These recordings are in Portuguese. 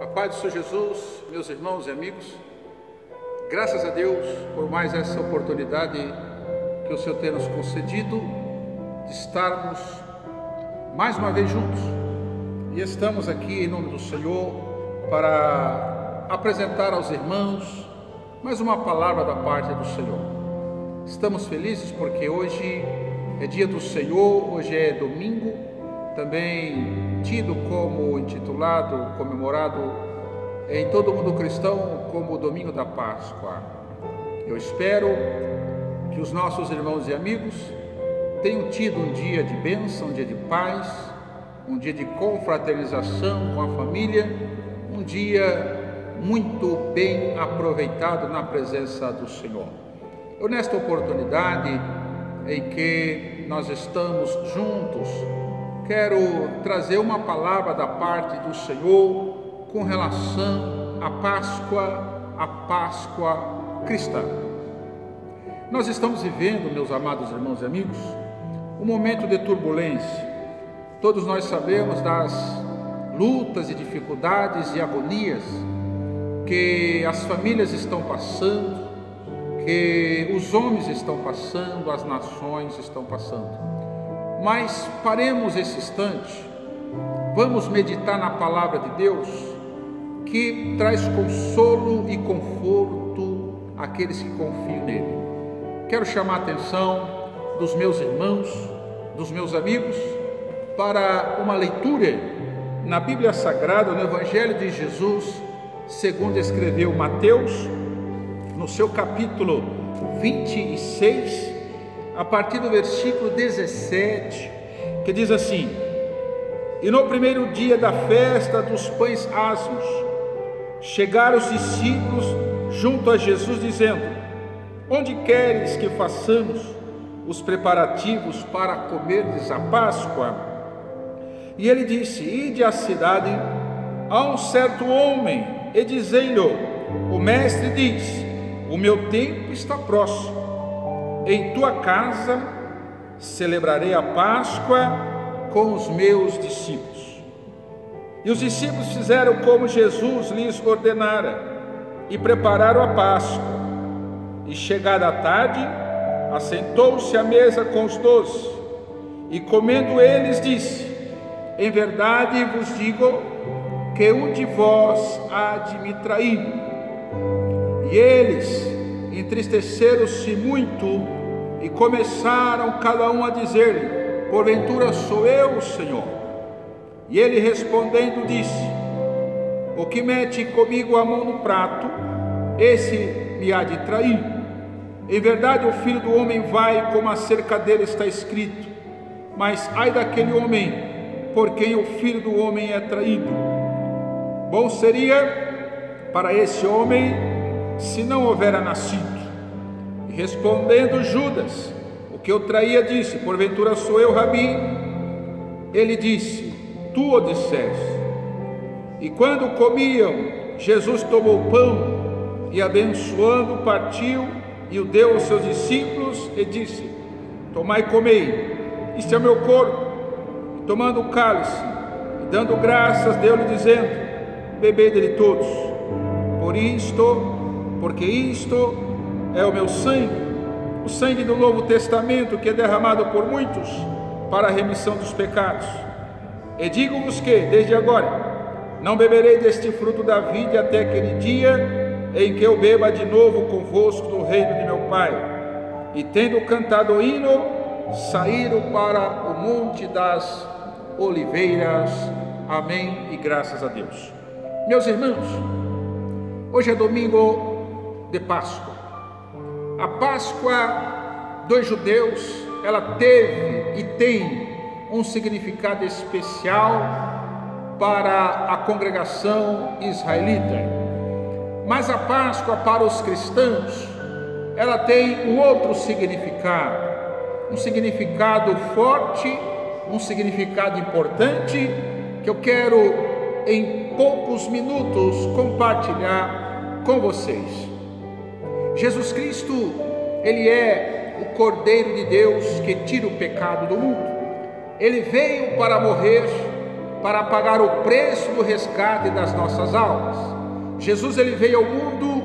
A paz do Senhor Jesus, meus irmãos e amigos, graças a Deus por mais essa oportunidade que o Senhor tem nos concedido de estarmos mais uma vez juntos. E estamos aqui em nome do Senhor para apresentar aos irmãos mais uma palavra da parte do Senhor. Estamos felizes porque hoje é dia do Senhor, hoje é domingo, também tido como intitulado, comemorado em todo o mundo cristão como o domingo da Páscoa. Eu espero que os nossos irmãos e amigos tenham tido um dia de bênção, um dia de paz, um dia de confraternização com a família, um dia muito bem aproveitado na presença do Senhor. Eu, nesta oportunidade em que nós estamos juntos, quero trazer uma palavra da parte do Senhor com relação à Páscoa cristã. Nós estamos vivendo, meus amados irmãos e amigos, um momento de turbulência. Todos nós sabemos das lutas e dificuldades e agonias que as famílias estão passando, que os homens estão passando, as nações estão passando. Mas paremos esse instante, vamos meditar na palavra de Deus, que traz consolo e conforto àqueles que confiam nele. Quero chamar a atenção dos meus irmãos, dos meus amigos, para uma leitura na Bíblia Sagrada, no Evangelho de Jesus, segundo escreveu Mateus, no seu capítulo 26, a partir do versículo 17, que diz assim: E no primeiro dia da festa dos pães asmos, chegaram os discípulos junto a Jesus, dizendo: Onde queres que façamos os preparativos para comerdes a Páscoa? E ele disse: Ide à cidade a um certo homem, e dizei-lhe: O mestre diz: O meu tempo está próximo. Em tua casa celebrarei a Páscoa com os meus discípulos. E os discípulos fizeram como Jesus lhes ordenara e prepararam a Páscoa. E chegada a tarde, assentou-se à mesa com os 12, e comendo eles disse: Em verdade vos digo que um de vós há de me trair. E eles entristeceram-se muito e começaram cada um a dizer-lhe: Porventura sou eu, Senhor? E ele respondendo disse: O que mete comigo a mão no prato, esse me há de trair. Em verdade o Filho do Homem vai como acerca dele está escrito, mas ai daquele homem por quem o Filho do Homem é traído. Bom seria para esse homem se não houvera nascido. E respondendo Judas, o que eu traía, disse: Porventura sou eu, Rabi? Ele disse: Tu o disseste. E quando comiam, Jesus tomou o pão e, abençoando, partiu e o deu aos seus discípulos e disse: Tomai e comei, isto é o meu corpo. E tomando o cálice e dando graças, deu-lhe dizendo: Bebei dele todos, porque isto é o meu sangue, o sangue do Novo Testamento, que é derramado por muitos para a remissão dos pecados. E digo-vos que, desde agora, não beberei deste fruto da vide até aquele dia em que eu beba de novo convosco no reino de meu Pai. E tendo cantado o hino, saíram para o Monte das Oliveiras. Amém e graças a Deus. Meus irmãos, hoje é domingo de Páscoa. A Páscoa dos judeus, ela teve e tem um significado especial para a congregação israelita. Mas a Páscoa para os cristãos, ela tem um outro significado, um significado forte, um significado importante, que eu quero em poucos minutos compartilhar com vocês. Jesus Cristo, ele é o Cordeiro de Deus que tira o pecado do mundo. Ele veio para morrer para pagar o preço do resgate das nossas almas. Jesus, ele veio ao mundo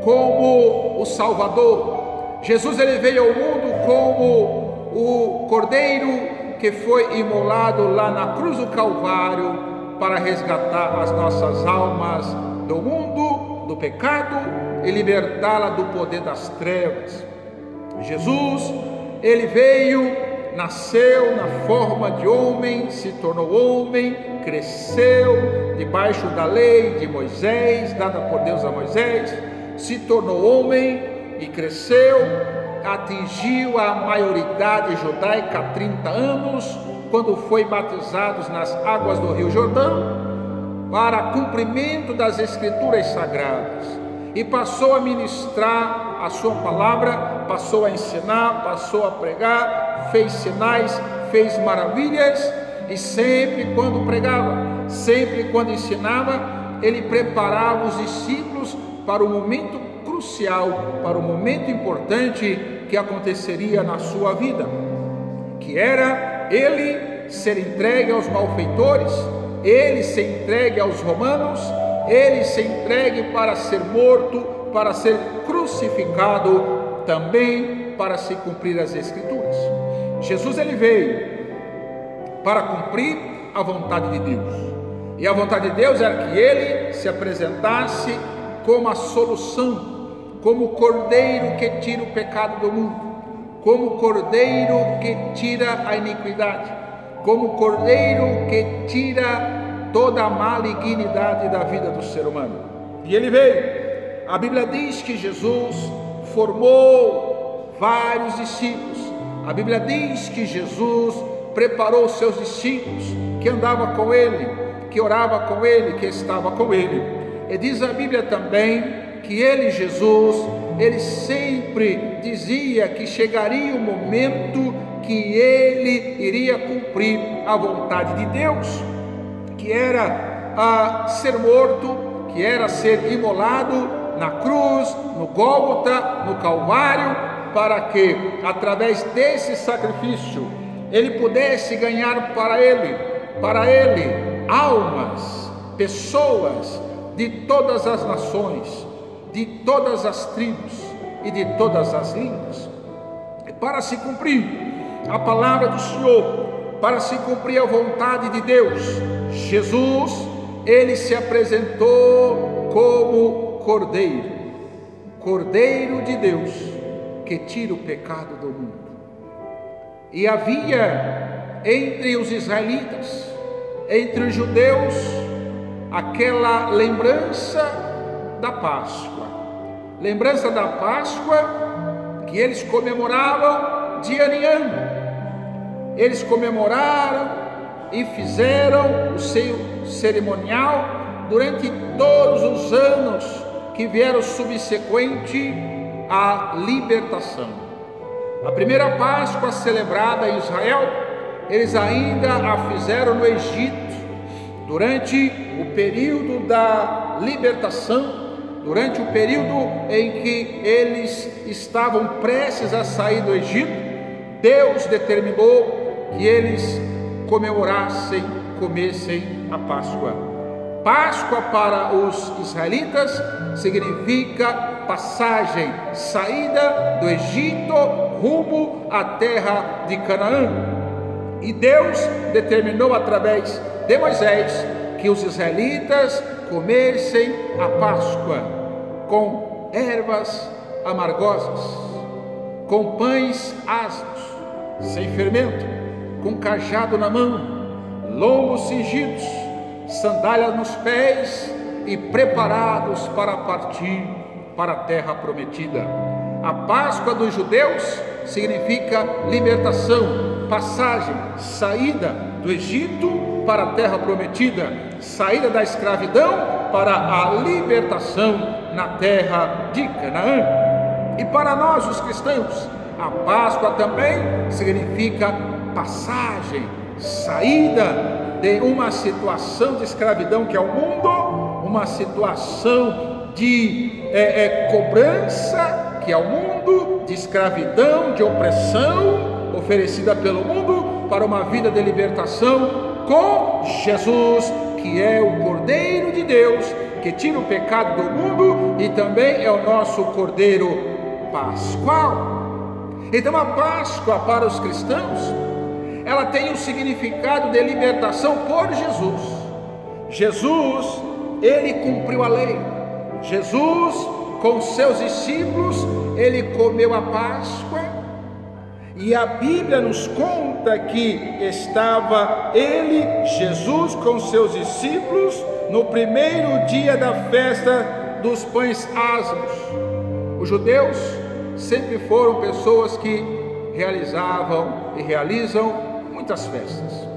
como o Salvador. Jesus, ele veio ao mundo como o Cordeiro que foi imolado lá na cruz do Calvário para resgatar as nossas almas do mundo, do pecado e libertá-la do poder das trevas. Jesus, ele veio, nasceu na forma de homem, se tornou homem, cresceu debaixo da lei de Moisés, dada por Deus a Moisés, se tornou homem e cresceu, atingiu a maioridade judaica há 30 anos, quando foi batizado nas águas do Rio Jordão, para cumprimento das Escrituras Sagradas, e passou a ministrar a sua palavra, passou a ensinar, passou a pregar, fez sinais, fez maravilhas, e sempre quando pregava, sempre quando ensinava, ele preparava os discípulos para o momento crucial, para o momento importante que aconteceria na sua vida, que era ele ser entregue aos malfeitores, ele ser entregue aos romanos, ele ser entregue para ser morto, para ser crucificado, também para se cumprir as Escrituras. Jesus, ele veio para cumprir a vontade de Deus, e a vontade de Deus era que ele se apresentasse como a solução, como o Cordeiro que tira o pecado do mundo, como o Cordeiro que tira a iniquidade, como o Cordeiro que tira toda a malignidade da vida do ser humano. E ele veio. A Bíblia diz que Jesus formou vários discípulos. A Bíblia diz que Jesus preparou os seus discípulos, que andava com ele, que orava com ele, que estava com ele. E diz a Bíblia também que ele, Jesus, ele sempre dizia que chegaria o momento que ele iria cumprir a vontade de Deus, que era ser morto, que era ser imolado na cruz, no Gólgota, no Calvário, para que através desse sacrifício ele pudesse ganhar para ele almas, pessoas de todas as nações, de todas as tribos e de todas as línguas, para se cumprir a palavra do Senhor, para se cumprir a vontade de Deus. Jesus, ele se apresentou como Cordeiro de Deus, que tira o pecado do mundo. E havia entre os israelitas, entre os judeus, aquela lembrança da Páscoa, que eles comemoravam de ano em ano. Eles comemoraram e fizeram o seu cerimonial durante todos os anos que vieram subsequente à libertação. A primeira Páscoa celebrada em Israel, eles ainda a fizeram no Egito, durante o período da libertação, durante o período em que eles estavam prestes a sair do Egito. Deus determinou que eles comemorassem, comessem a Páscoa. Páscoa para os israelitas significa passagem, saída do Egito rumo à terra de Canaã. E Deus determinou através de Moisés que os israelitas comessem a Páscoa com ervas amargosas, com pães ázimos, sem fermento, com cajado na mão, lombos cingidos, sandálias nos pés e preparados para partir para a terra prometida. A Páscoa dos judeus significa libertação, passagem, saída do Egito para a terra prometida, saída da escravidão para a libertação na terra de Canaã. E para nós os cristãos, a Páscoa também significa passagem, saída de uma situação de escravidão que é o mundo, uma situação de cobrança que é o mundo, de escravidão, de opressão oferecida pelo mundo, para uma vida de libertação com Jesus, que é o Cordeiro de Deus, que tira o pecado do mundo e também é o nosso Cordeiro Pascual. Então a Páscoa para os cristãos, ela tem um significado de libertação por Jesus. Jesus, ele cumpriu a lei. Jesus, com seus discípulos, ele comeu a Páscoa, e a Bíblia nos conta que estava ele, Jesus, com seus discípulos, no primeiro dia da festa dos pães asmos. Os judeus sempre foram pessoas que realizavam e realizam muitas festas.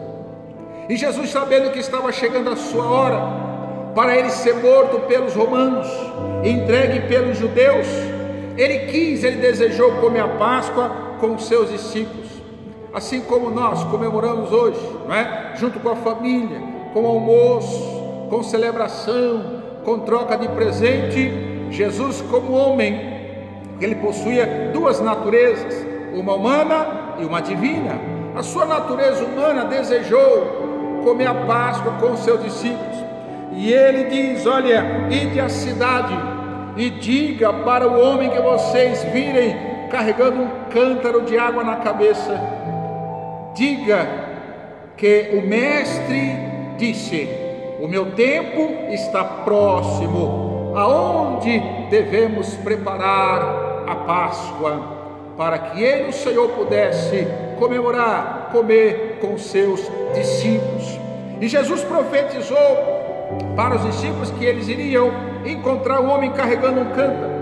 E Jesus, sabendo que estava chegando a sua hora para ele ser morto pelos romanos, entregue pelos judeus, ele desejou comer a Páscoa com os seus discípulos, assim como nós comemoramos hoje, não é? Junto com a família, com almoço, com celebração, com troca de presente. Jesus, como homem, ele possuía duas naturezas, uma humana e uma divina. A sua natureza humana desejou comer a Páscoa com os seus discípulos, e ele diz: olha, ide à cidade e diga para o homem que vocês virem carregando um cântaro de água na cabeça, diga que o mestre disse: o meu tempo está próximo, aonde devemos preparar a Páscoa, para que ele, o Senhor, pudesse comemorar, comer com os seus discípulos. E Jesus profetizou para os discípulos que eles iriam encontrar um homem carregando um cântaro,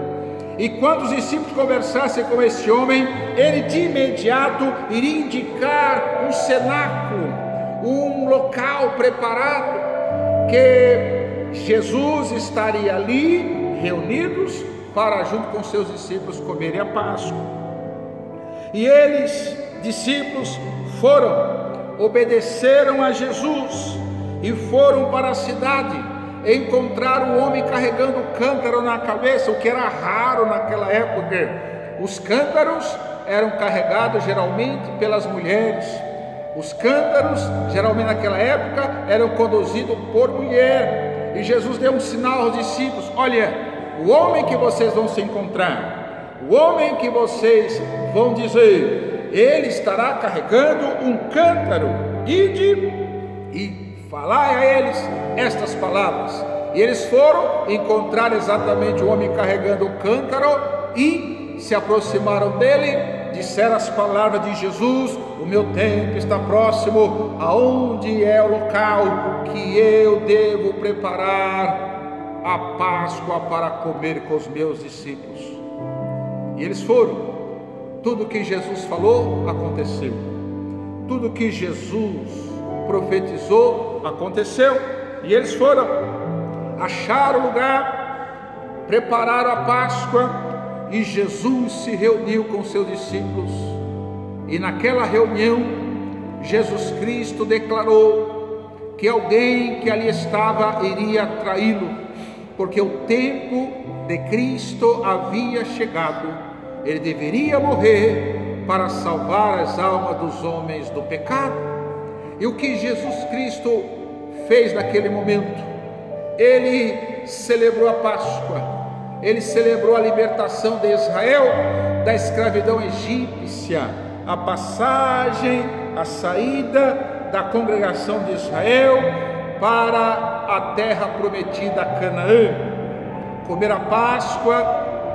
e quando os discípulos conversassem com esse homem, ele de imediato iria indicar um cenáculo, um local preparado, que Jesus estaria ali reunidos para, junto com seus discípulos, comerem a Páscoa. E eles, discípulos, obedeceram a Jesus e foram para a cidade. Encontraram um homem carregando um cântaro na cabeça, o que era raro naquela época. Os cântaros eram carregados geralmente pelas mulheres. Os cântaros, geralmente naquela época, eram conduzidos por mulher. E Jesus deu um sinal aos discípulos: olha, o homem que vocês vão se encontrar, o homem que vocês vão dizer, ele estará carregando um cântaro. Ide e falai a eles estas palavras. E eles foram encontrar exatamente o homem carregando o cântaro e se aproximaram dele, disseram as palavras de Jesus: o meu tempo está próximo, aonde é o local que eu devo preparar a Páscoa para comer com os meus discípulos. E eles foram. Tudo que Jesus falou aconteceu, tudo que Jesus profetizou aconteceu. E eles foram, acharam o lugar, prepararam a Páscoa, e Jesus se reuniu com seus discípulos. E naquela reunião, Jesus Cristo declarou que alguém que ali estava iria traí-lo, porque o tempo de Cristo havia chegado. Ele deveria morrer para salvar as almas dos homens do pecado. E o que Jesus Cristo fez naquele momento? Ele celebrou a Páscoa, ele celebrou a libertação de Israel da escravidão egípcia, a passagem, a saída da congregação de Israel para a terra prometida, Canaã. Comer a Páscoa,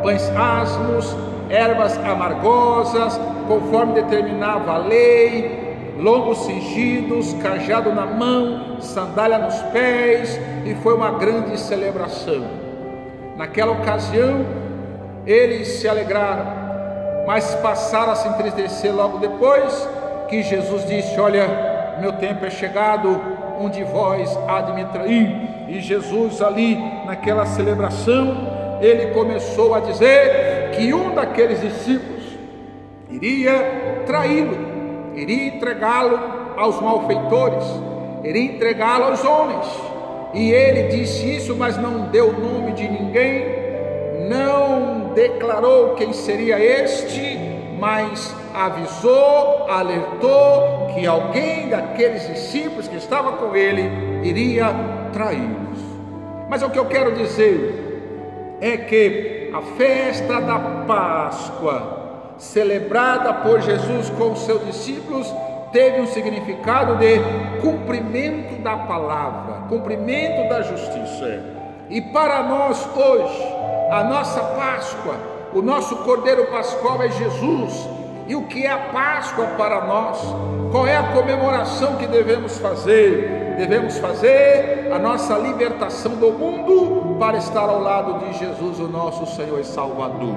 pães asmos, ervas amargosas, conforme determinava a lei, lombos cingidos, cajado na mão, sandália nos pés, e foi uma grande celebração. Naquela ocasião, eles se alegraram, mas passaram a se entristecer logo depois que Jesus disse: olha, meu tempo é chegado, um de vós há de me trair. E Jesus ali, naquela celebração, ele começou a dizer que um daqueles discípulos iria traí-lo, iria entregá-lo aos malfeitores, iria entregá-lo aos homens. E ele disse isso, mas não deu o nome de ninguém, não declarou quem seria este, mas avisou, alertou que alguém daqueles discípulos que estava com ele iria traí-los. Mas o que eu quero dizer é que a festa da Páscoa, celebrada por Jesus com os seus discípulos, teve um significado de cumprimento da palavra, cumprimento da justiça. E para nós hoje, a nossa Páscoa, o nosso Cordeiro Pascual é Jesus. E o que é a Páscoa para nós? Qual é a comemoração que devemos fazer? Devemos fazer a nossa libertação do mundo para estar ao lado de Jesus, o nosso Senhor e Salvador.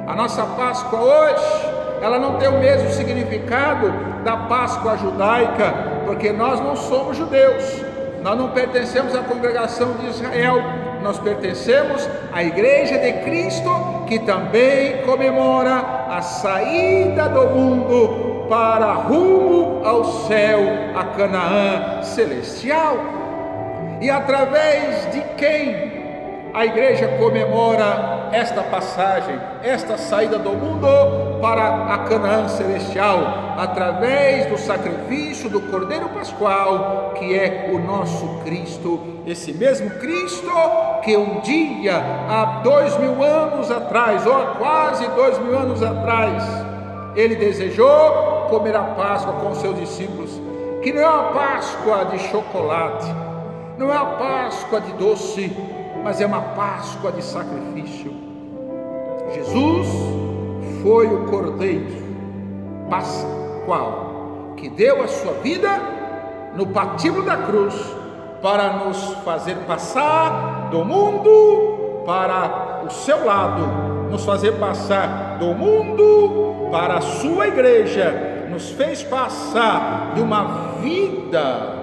A nossa Páscoa hoje, ela não tem o mesmo significado da Páscoa judaica, porque nós não somos judeus, nós não pertencemos à congregação de Israel, nós pertencemos à Igreja de Cristo, que também comemora a saída do mundo para rumo ao céu, a Canaã celestial. E através de quem a igreja comemora esta passagem, esta saída do mundo para a Canaã celestial? Através do sacrifício do Cordeiro Pascual, que é o nosso Cristo, esse mesmo Cristo que um dia, há 2000 anos atrás, ou há quase 2000 anos atrás, ele desejou comer a Páscoa com seus discípulos, que não é uma Páscoa de chocolate, não é uma Páscoa de doce, mas é uma Páscoa de sacrifício. Jesus foi o Cordeiro Pascual que deu a sua vida no patíbulo da cruz para nos fazer passar do mundo para o seu lado, nos fazer passar do mundo para a sua igreja, nos fez passar de uma vida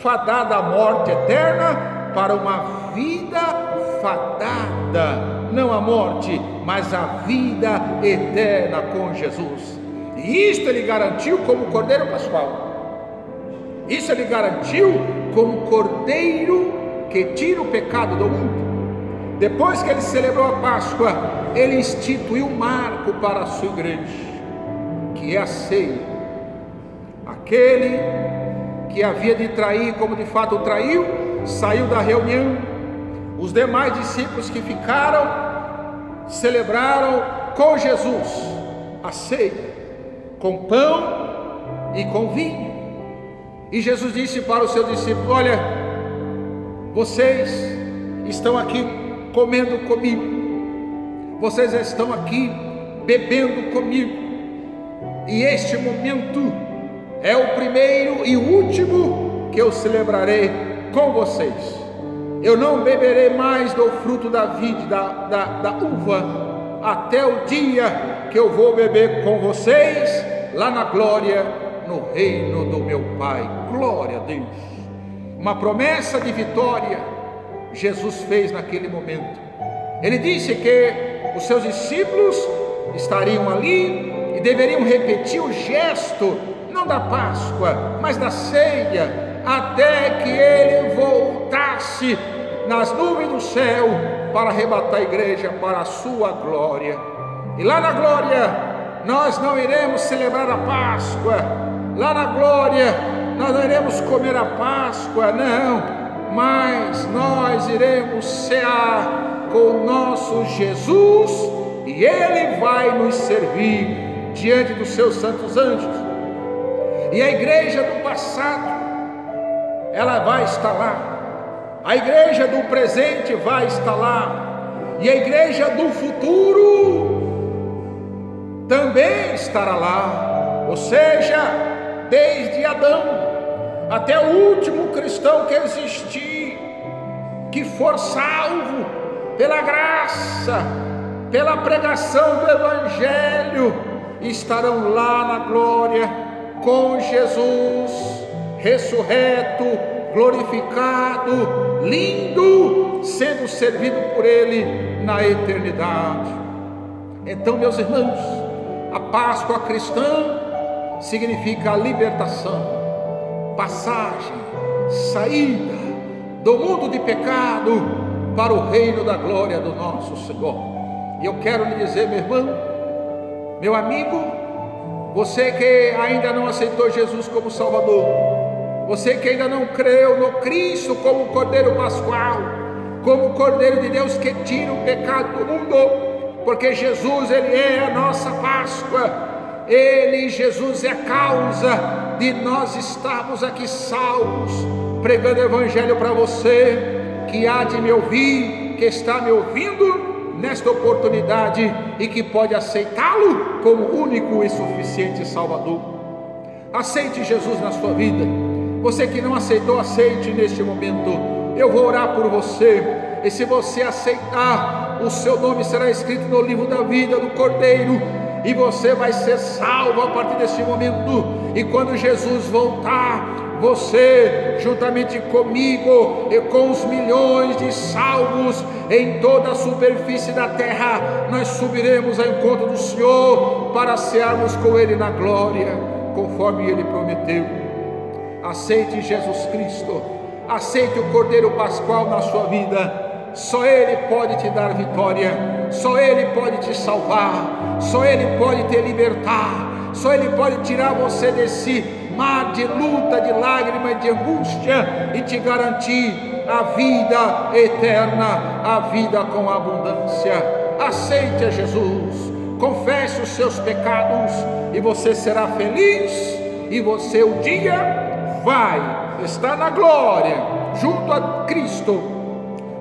fadada à morte eterna para uma vida fadada, não à morte, mas à vida eterna com Jesus. E isto ele garantiu como Cordeiro Pascual. Isso ele garantiu como Cordeiro que tira o pecado do mundo. Depois que ele celebrou a Páscoa, ele instituiu um marco para a sua igreja, que é a ceia. Aquele que havia de trair, como de fato o traiu, saiu da reunião. Os demais discípulos que ficaram, celebraram com Jesus a ceia, com pão e com vinho. E Jesus disse para os seus discípulos: olha, vocês estão aqui comendo comigo, vocês estão aqui bebendo comigo, e este momento é o primeiro e último que eu celebrarei com vocês. Eu não beberei mais do fruto da vide, da uva, até o dia que eu vou beber com vocês lá na glória, no reino do meu Pai. Glória a Deus. Uma promessa de vitória Jesus fez naquele momento. Ele disse que os seus discípulos estariam ali e deveriam repetir o gesto, não da Páscoa, mas da ceia, até que ele voltasse nas nuvens do céu para arrebatar a igreja para a sua glória. E lá na glória nós não iremos celebrar a Páscoa, lá na glória nós não iremos comer a Páscoa, não, mas nós iremos cear com o nosso Jesus, e ele vai nos servir diante dos seus santos anjos. E a igreja do passado, ela vai estar lá, a igreja do presente vai estar lá, e a igreja do futuro também estará lá. Ou seja, desde Adão até o último cristão que existir, que for salvo pela graça, pela pregação do Evangelho, estarão lá na glória com Jesus, ressurreto, glorificado, lindo, sendo servido por Ele na eternidade. Então, meus irmãos, a Páscoa cristã significa a libertação, passagem, saída do mundo de pecado para o reino da glória do nosso Senhor. E eu quero lhe dizer, meu irmão, meu amigo, Você que ainda não aceitou Jesus como Salvador, você que ainda não creu no Cristo como Cordeiro Pascual, como o Cordeiro de Deus que tira o pecado do mundo, porque Jesus, Ele é a nossa Páscoa. Ele, Jesus, é a causa de nós estarmos aqui salvos, pregando o Evangelho para você que há de me ouvir, que está me ouvindo nesta oportunidade e que pode aceitá-lo como único e suficiente Salvador. Aceite Jesus na sua vida. Você que não aceitou, aceite neste momento. Eu vou orar por você, e se você aceitar, o seu nome será escrito no livro da vida do Cordeiro, e você vai ser salvo a partir deste momento. E quando Jesus voltar, você, juntamente comigo e com os milhões de salvos em toda a superfície da terra, nós subiremos ao encontro do Senhor para cearmos com Ele na glória, conforme Ele prometeu. Aceite Jesus Cristo, aceite o Cordeiro Pascual na sua vida. Só Ele pode te dar vitória, só Ele pode te salvar, só Ele pode te libertar, só Ele pode tirar você desse mar de luta, de lágrimas, de angústia, e te garantir a vida eterna, a vida com abundância. Aceite a Jesus, confesse os seus pecados, e você será feliz, e você um dia vai estar na glória, junto a Cristo,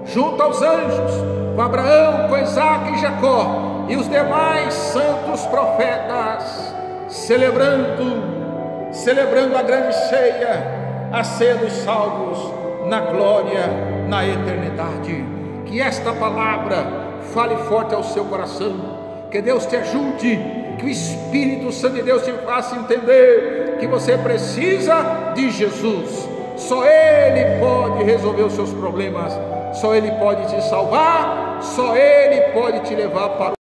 junto aos anjos, com Abraão, com Isaac e Jacó, e os demais santos profetas, celebrando a grande ceia, a ceia dos salvos, na glória, na eternidade. Que esta palavra fale forte ao seu coração, que Deus te ajude, que o Espírito Santo de Deus te faça entender que você precisa de Jesus. Só Ele pode resolver os seus problemas, só Ele pode te salvar, só Ele pode te levar para